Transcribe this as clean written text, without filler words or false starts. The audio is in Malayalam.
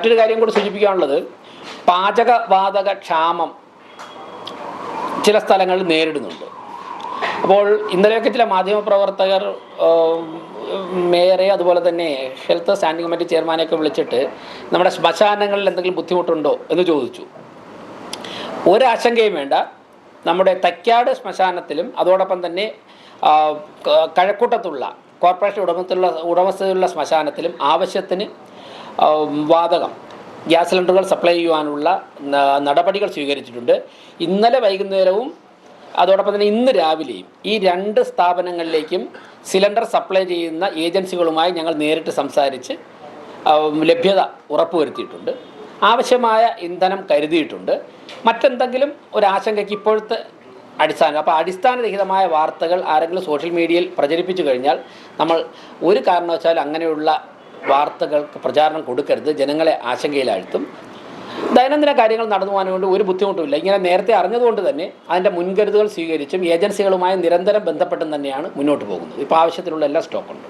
മറ്റൊരു കാര്യം കൂടി സൂചിപ്പിക്കാനുള്ളത്, പാചകവാതക ക്ഷാമം ചില സ്ഥലങ്ങളിൽ നേരിടുന്നുണ്ട്. അപ്പോൾ ഇന്നലെയൊക്കെ ചില മാധ്യമപ്രവർത്തകർ മേയറെ അതുപോലെ തന്നെ ഹെൽത്ത് സ്റ്റാൻഡിംഗ് കമ്മിറ്റി ചെയർമാനെയൊക്കെ വിളിച്ചിട്ട് നമ്മുടെ ശ്മശാനങ്ങളിൽ എന്തെങ്കിലും ബുദ്ധിമുട്ടുണ്ടോ എന്ന് ചോദിച്ചു. ഒരാശങ്കയും വേണ്ട. നമ്മുടെ തൈക്കാട് ശ്മശാനത്തിലും അതോടൊപ്പം തന്നെ കഴക്കൂട്ടത്തുള്ള കോർപ്പറേഷൻ ഉടമസ്ഥതയിലുള്ള ശ്മശാനത്തിലും ആവശ്യത്തിന് വാതകം, ഗ്യാസ് സിലിണ്ടറുകൾ സപ്ലൈ ചെയ്യുവാനുള്ള നടപടികൾ സ്വീകരിച്ചിട്ടുണ്ട്. ഇന്നലെ വൈകുന്നേരവും അതോടൊപ്പം തന്നെ ഇന്ന് രാവിലെയും ഈ 2 സ്ഥാപനങ്ങളിലേക്കും സിലിണ്ടർ സപ്ലൈ ചെയ്യുന്ന ഏജൻസികളുമായി ഞങ്ങൾ നേരിട്ട് സംസാരിച്ച് ലഭ്യത ഉറപ്പുവരുത്തിയിട്ടുണ്ട്. ആവശ്യമായ ഇന്ധനം കരുതിയിട്ടുണ്ട്. മറ്റെന്തെങ്കിലും ഒരാശങ്കയ്ക്ക് ഇപ്പോഴത്തെ അപ്പോൾ അടിസ്ഥാനരഹിതമായ വാർത്തകൾ ആരെങ്കിലും സോഷ്യൽ മീഡിയയിൽ പ്രചരിപ്പിച്ചു കഴിഞ്ഞാൽ നമ്മൾ ഒരു കാരണവശാലും അങ്ങനെയുള്ള വാർത്തകൾക്ക് പ്രചാരണം കൊടുക്കരുത്. ജനങ്ങളെ ആശങ്കയിലാഴ്ത്തും. ദൈനംദിന കാര്യങ്ങൾ നടന്നു പോകാൻ വേണ്ടി ഒരു ബുദ്ധിമുട്ടുമില്ല. ഇങ്ങനെ നേരത്തെ അറിഞ്ഞതുകൊണ്ട് തന്നെ അതിൻ്റെ മുൻകരുതലുകൾ സ്വീകരിച്ചും ഏജൻസികളുമായി നിരന്തരം ബന്ധപ്പെട്ടും തന്നെയാണ് മുന്നോട്ട് പോകുന്നത്. ഇപ്പോൾ ആവശ്യത്തിനുള്ള എല്ലാ സ്റ്റോക്കുണ്ട്.